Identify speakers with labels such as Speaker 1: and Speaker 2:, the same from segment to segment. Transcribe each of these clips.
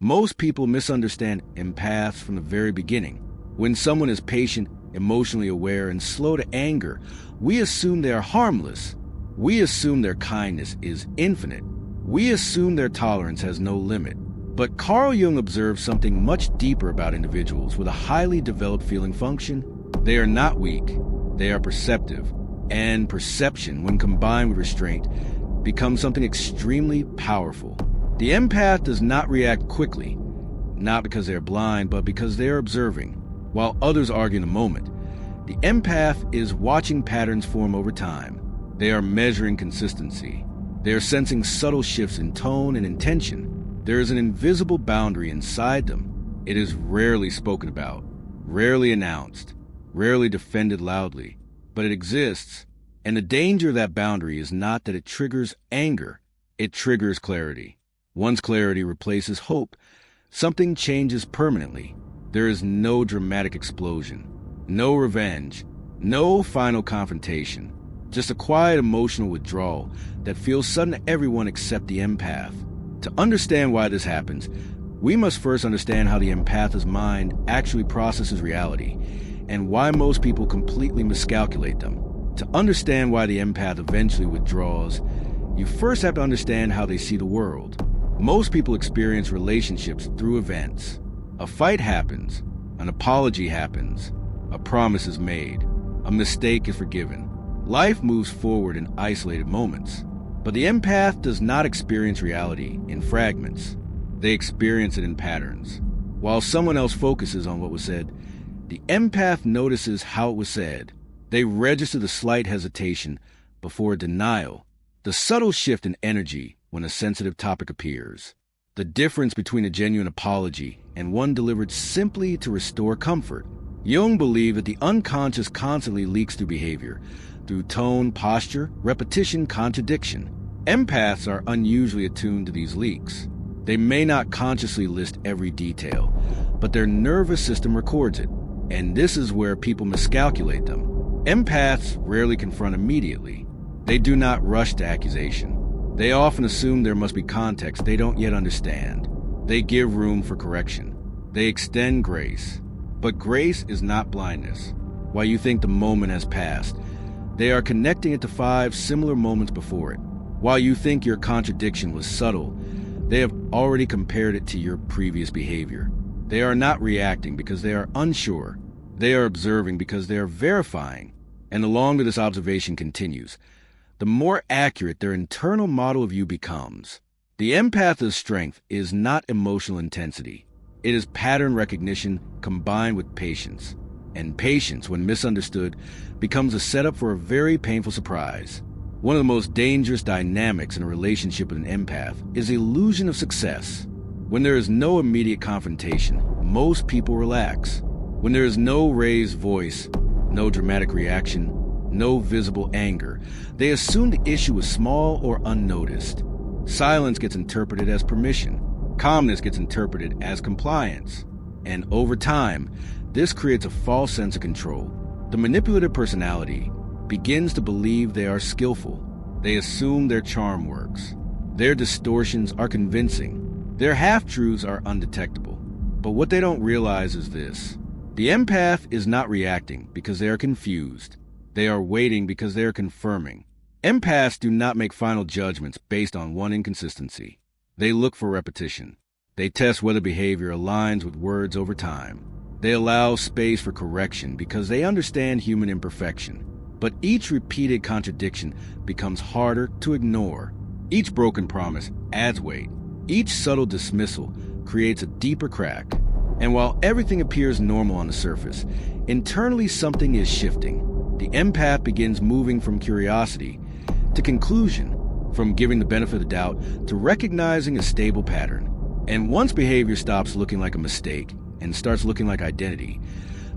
Speaker 1: Most people misunderstand empaths from the very beginning. When someone is patient, emotionally aware, and slow to anger, we assume they are harmless. We assume their kindness is infinite. We assume their tolerance has no limit. But Carl Jung observed something much deeper about individuals with a highly developed feeling function. They are not weak. They are perceptive. And perception, when combined with restraint, becomes something extremely powerful. The empath does not react quickly, not because they are blind, but because they are observing. While others argue in the moment, the empath is watching patterns form over time. They are measuring consistency. They are sensing subtle shifts in tone and intention. There is an invisible boundary inside them. It is rarely spoken about, rarely announced, rarely defended loudly, but it exists. And the danger of that boundary is not that it triggers anger, it triggers clarity. Once clarity replaces hope, something changes permanently. There is no dramatic explosion, no revenge, no final confrontation, just a quiet emotional withdrawal that feels sudden to everyone except the empath. To understand why this happens, we must first understand how the empath's mind actually processes reality and why most people completely miscalculate them. To understand why the empath eventually withdraws, you first have to understand how they see the world. Most people experience relationships through events. A fight happens, an apology happens, a promise is made, a mistake is forgiven. Life moves forward in isolated moments. But the empath does not experience reality in fragments. They experience it in patterns. While someone else focuses on what was said, the empath notices how it was said. They register the slight hesitation before a denial, the subtle shift in energy when a sensitive topic appears, the difference between a genuine apology and one delivered simply to restore comfort. Jung believed that the unconscious constantly leaks through behavior, through tone, posture, repetition, contradiction. Empaths are unusually attuned to these leaks. They may not consciously list every detail, but their nervous system records it, and this is where people miscalculate them. Empaths rarely confront immediately. They do not rush to accusation. They often assume there must be context they don't yet understand. They give room for correction. They extend grace. But grace is not blindness. While you think the moment has passed, they are connecting it to 5 similar moments before it. While you think your contradiction was subtle, they have already compared it to your previous behavior. They are not reacting because they are unsure. They are observing because they are verifying. And the longer this observation continues, the more accurate their internal model of you becomes. The empath's strength is not emotional intensity. It is pattern recognition combined with patience. And patience, when misunderstood, becomes a setup for a very painful surprise. One of the most dangerous dynamics in a relationship with an empath is the illusion of success. When there is no immediate confrontation, most people relax. When there is no raised voice, no dramatic reaction, no visible anger, they assume the issue is small or unnoticed. Silence gets interpreted as permission. Calmness gets interpreted as compliance. And over time, this creates a false sense of control. The manipulative personality begins to believe they are skillful. They assume their charm works. Their distortions are convincing. Their half-truths are undetectable. But what they don't realize is this. The empath is not reacting because they are confused. They are waiting because they are confirming. Empaths do not make final judgments based on one inconsistency. They look for repetition. They test whether behavior aligns with words over time. They allow space for correction because they understand human imperfection. But each repeated contradiction becomes harder to ignore. Each broken promise adds weight. Each subtle dismissal creates a deeper crack. And while everything appears normal on the surface, internally something is shifting. The empath begins moving from curiosity to conclusion, from giving the benefit of the doubt to recognizing a stable pattern. And once behavior stops looking like a mistake and starts looking like identity,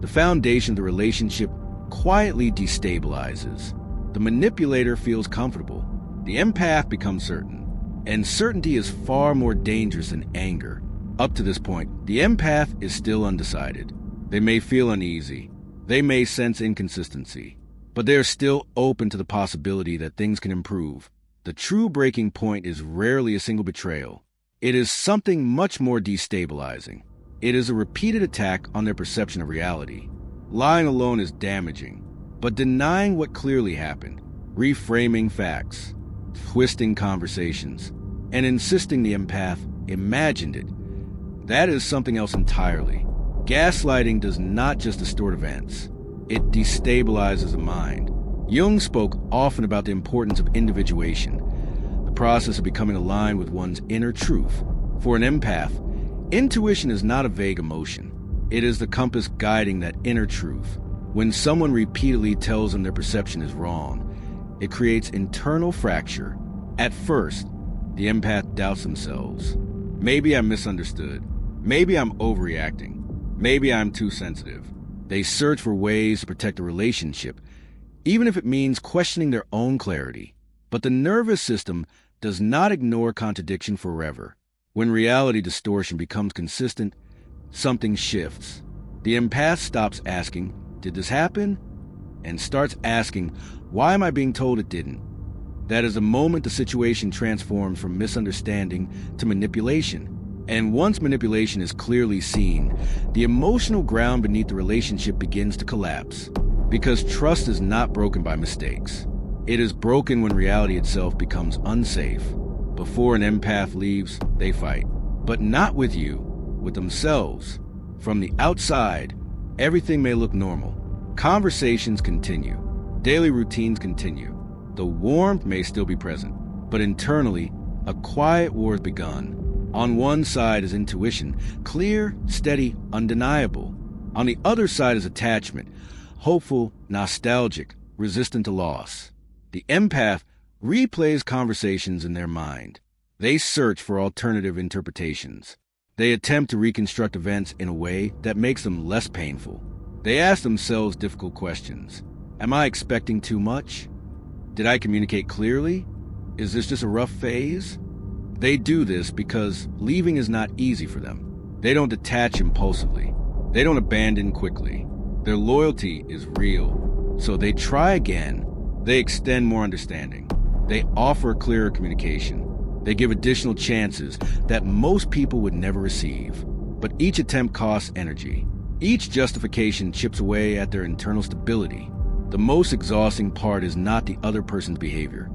Speaker 1: the foundation of the relationship quietly destabilizes. The manipulator feels comfortable. The empath becomes certain. And certainty is far more dangerous than anger. Up to this point, the empath is still undecided. They may feel uneasy. They may sense inconsistency. But they are still open to the possibility that things can improve. The true breaking point is rarely a single betrayal. It is something much more destabilizing. It is a repeated attack on their perception of reality. Lying alone is damaging, but denying what clearly happened, reframing facts, twisting conversations, and insisting the empath imagined it, that is something else entirely. Gaslighting does not just distort events. It destabilizes the mind. Jung spoke often about the importance of individuation, the process of becoming aligned with one's inner truth. For an empath, intuition is not a vague emotion. It is the compass guiding that inner truth. When someone repeatedly tells them their perception is wrong, it creates internal fracture. At first, the empath doubts themselves. Maybe I'm misunderstood. Maybe I'm overreacting. Maybe I'm too sensitive. They search for ways to protect a relationship, even if it means questioning their own clarity. But the nervous system does not ignore contradiction forever. When reality distortion becomes consistent, something shifts. The empath stops asking, "Did this happen?" and starts asking, "Why am I being told it didn't?" That is the moment the situation transforms from misunderstanding to manipulation. And once manipulation is clearly seen, the emotional ground beneath the relationship begins to collapse. Because trust is not broken by mistakes. It is broken when reality itself becomes unsafe. Before an empath leaves, they fight. But not with you, with themselves. From the outside, everything may look normal. Conversations continue. Daily routines continue. The warmth may still be present. But internally, a quiet war has begun. On one side is intuition, clear, steady, undeniable. On the other side is attachment, hopeful, nostalgic, resistant to loss. The empath replays conversations in their mind. They search for alternative interpretations. They attempt to reconstruct events in a way that makes them less painful. They ask themselves difficult questions. Am I expecting too much? Did I communicate clearly? Is this just a rough phase? They do this because leaving is not easy for them. They don't detach impulsively. They don't abandon quickly. Their loyalty is real. So they try again. They extend more understanding. They offer clearer communication. They give additional chances that most people would never receive. But each attempt costs energy. Each justification chips away at their internal stability. The most exhausting part is not the other person's behavior.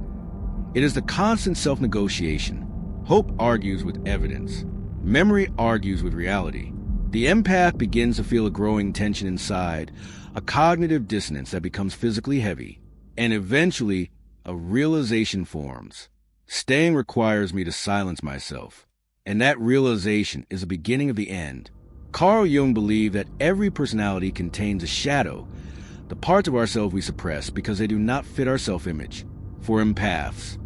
Speaker 1: It is the constant self-negotiation. Hope argues with evidence. Memory argues with reality. The empath begins to feel a growing tension inside, a cognitive dissonance that becomes physically heavy, and eventually a realization forms. Staying requires me to silence myself, and that realization is the beginning of the end. Carl Jung believed that every personality contains a shadow, the parts of ourselves we suppress because they do not fit our self-image. For empaths,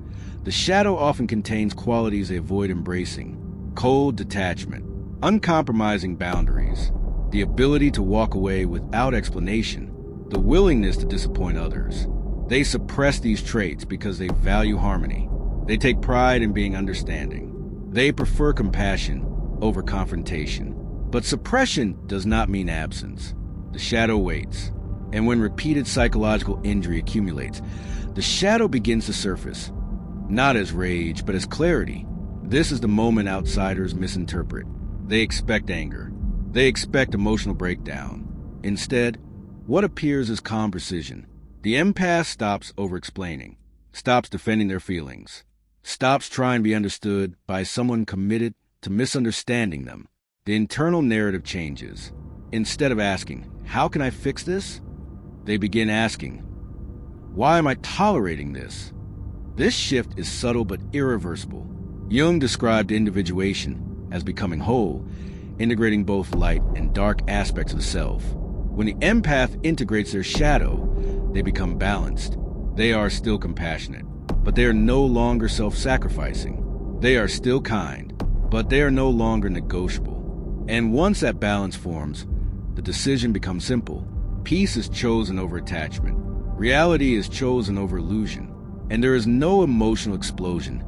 Speaker 1: the shadow often contains qualities they avoid embracing: cold detachment, uncompromising boundaries, the ability to walk away without explanation, the willingness to disappoint others. They suppress these traits because they value harmony. They take pride in being understanding. They prefer compassion over confrontation. But suppression does not mean absence. The shadow waits, and when repeated psychological injury accumulates, the shadow begins to surface, not as rage, but as clarity. This is the moment outsiders misinterpret. They expect anger. They expect emotional breakdown. Instead, what appears is calm precision. The empath stops over-explaining, stops defending their feelings, stops trying to be understood by someone committed to misunderstanding them. The internal narrative changes. Instead of asking, "How can I fix this?" they begin asking, "Why am I tolerating this?" This shift is subtle but irreversible. Jung described individuation as becoming whole, integrating both light and dark aspects of the self. When the empath integrates their shadow, they become balanced. They are still compassionate, but they are no longer self-sacrificing. They are still kind, but they are no longer negotiable. And once that balance forms, the decision becomes simple. Peace is chosen over attachment. Reality is chosen over illusion. And there is no emotional explosion,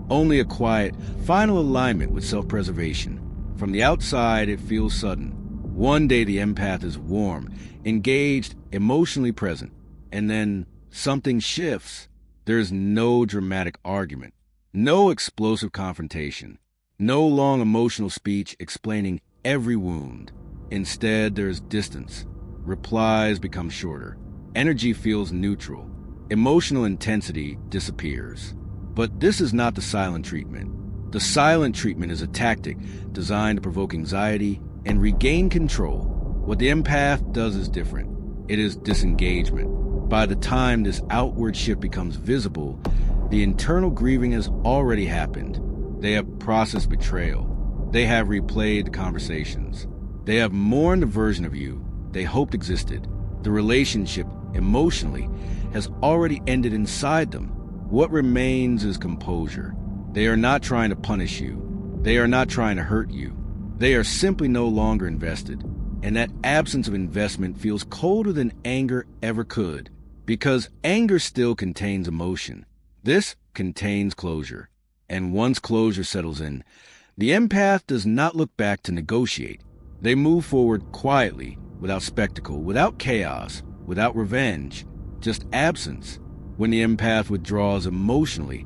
Speaker 1: only a quiet, final alignment with self-preservation. From the outside, it feels sudden. One day the empath is warm, engaged, emotionally present, and then something shifts. There is no dramatic argument, no explosive confrontation. No long emotional speech explaining every wound. Instead, there is distance. Replies become shorter. Energy feels neutral. Emotional intensity disappears. But this is not the silent treatment. The silent treatment is a tactic designed to provoke anxiety and regain control. What the empath does is different. It is disengagement. By the time this outward shift becomes visible, the internal grieving has already happened. They have processed betrayal. They have replayed the conversations. They have mourned the version of you they hoped existed. The relationship, emotionally, has already ended inside them. What remains is composure. They are not trying to punish you. They are not trying to hurt you. They are simply no longer invested. And that absence of investment feels colder than anger ever could, because anger still contains emotion. This contains closure. And once closure settles in, the empath does not look back to negotiate. They move forward quietly, without spectacle, without chaos, without revenge, just absence. When the empath withdraws emotionally,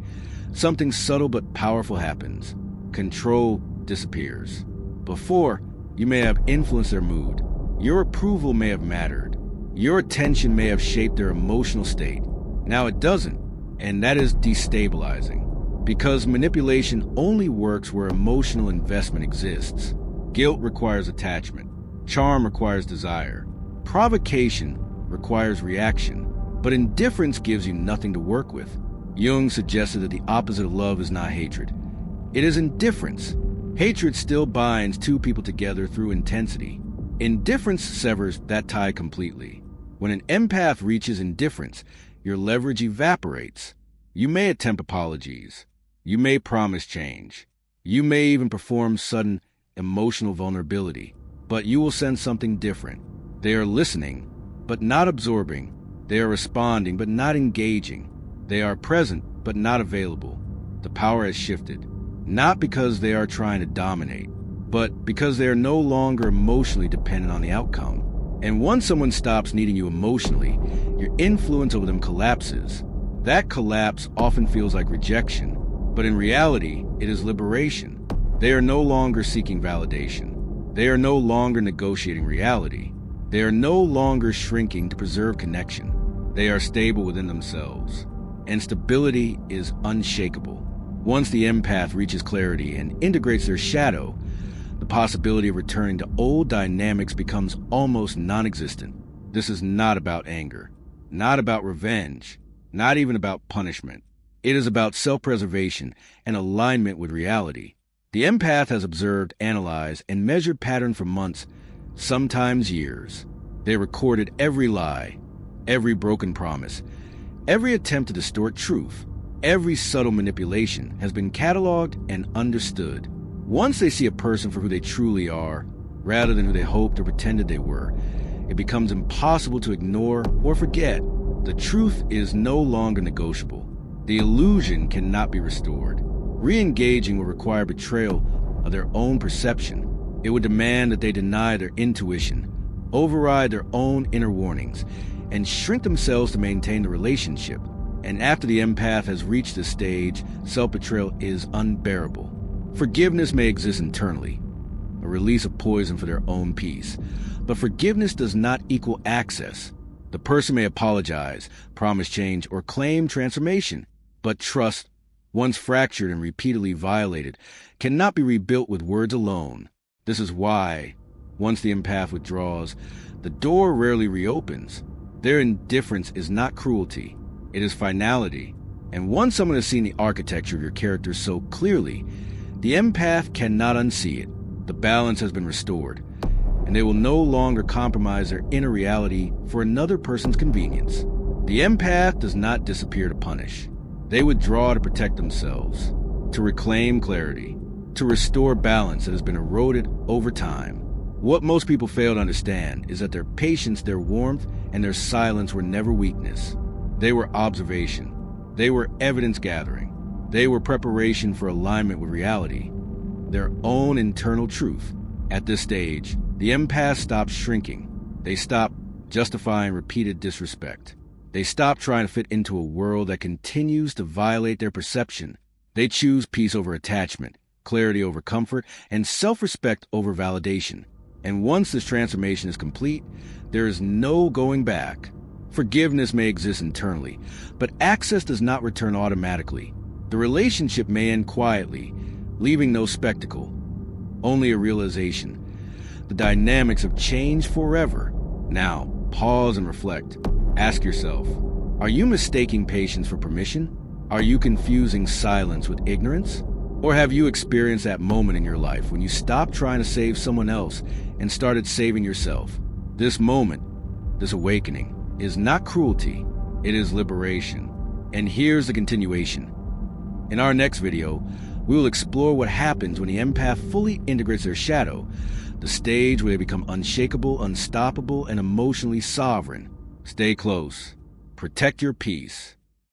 Speaker 1: something subtle but powerful happens. Control disappears. Before, you may have influenced their mood. Your approval may have mattered. Your attention may have shaped their emotional state. Now it doesn't, and that is destabilizing. Because manipulation only works where emotional investment exists. Guilt requires attachment. Charm requires desire. Provocation requires reaction. But indifference gives you nothing to work with. Jung suggested that the opposite of love is not hatred. It is indifference. Hatred still binds two people together through intensity. Indifference severs that tie completely. When an empath reaches indifference, your leverage evaporates. You may attempt apologies. You may promise change. You may even perform sudden emotional vulnerability. But you will sense something different. They are listening, but not absorbing. They are responding, but not engaging. They are present, but not available. The power has shifted. Not because they are trying to dominate, but because they are no longer emotionally dependent on the outcome. And once someone stops needing you emotionally, your influence over them collapses. That collapse often feels like rejection, but in reality, it is liberation. They are no longer seeking validation. They are no longer negotiating reality. They are no longer shrinking to preserve connection. They are stable within themselves. And stability is unshakable. Once the empath reaches clarity and integrates their shadow, the possibility of returning to old dynamics becomes almost non-existent. This is not about anger, not about revenge, not even about punishment. It is about self-preservation and alignment with reality. The empath has observed, analyzed, and measured pattern for months, sometimes years. They recorded every lie, every broken promise, every attempt to distort truth, every subtle manipulation has been cataloged and understood. Once they see a person for who they truly are, rather than who they hoped or pretended they were, it becomes impossible to ignore or forget. The truth is no longer negotiable. The illusion cannot be restored. Re-engaging will require betrayal of their own perception. It would demand that they deny their intuition, override their own inner warnings, and shrink themselves to maintain the relationship. And after the empath has reached this stage, self-betrayal is unbearable. Forgiveness may exist internally, a release of poison for their own peace. But forgiveness does not equal access. The person may apologize, promise change, or claim transformation. But trust, once fractured and repeatedly violated, cannot be rebuilt with words alone. This is why, once the empath withdraws, the door rarely reopens. Their indifference is not cruelty. It is finality. And once someone has seen the architecture of your character so clearly, the empath cannot unsee it. The balance has been restored, and they will no longer compromise their inner reality for another person's convenience. The empath does not disappear to punish. They withdraw to protect themselves, to reclaim clarity, to restore balance that has been eroded over time. What most people fail to understand is that their patience, their warmth, and their silence were never weakness. They were observation. They were evidence gathering. They were preparation for alignment with reality, their own internal truth. At this stage, the empath stops shrinking. They stop justifying repeated disrespect. They stop trying to fit into a world that continues to violate their perception. They choose peace over attachment, clarity over comfort, and self-respect over validation. And once this transformation is complete, there is no going back. Forgiveness may exist internally, but access does not return automatically. The relationship may end quietly, leaving no spectacle, only a realization. The dynamics have changed forever. Now, pause and reflect. Ask yourself, are you mistaking patience for permission? Are you confusing silence with ignorance? Or have you experienced that moment in your life when you stopped trying to save someone else and started saving yourself? This moment, this awakening, is not cruelty, it is liberation. And here's the continuation. In our next video, we will explore what happens when the empath fully integrates their shadow, the stage where they become unshakable, unstoppable, and emotionally sovereign. Stay close. Protect your peace.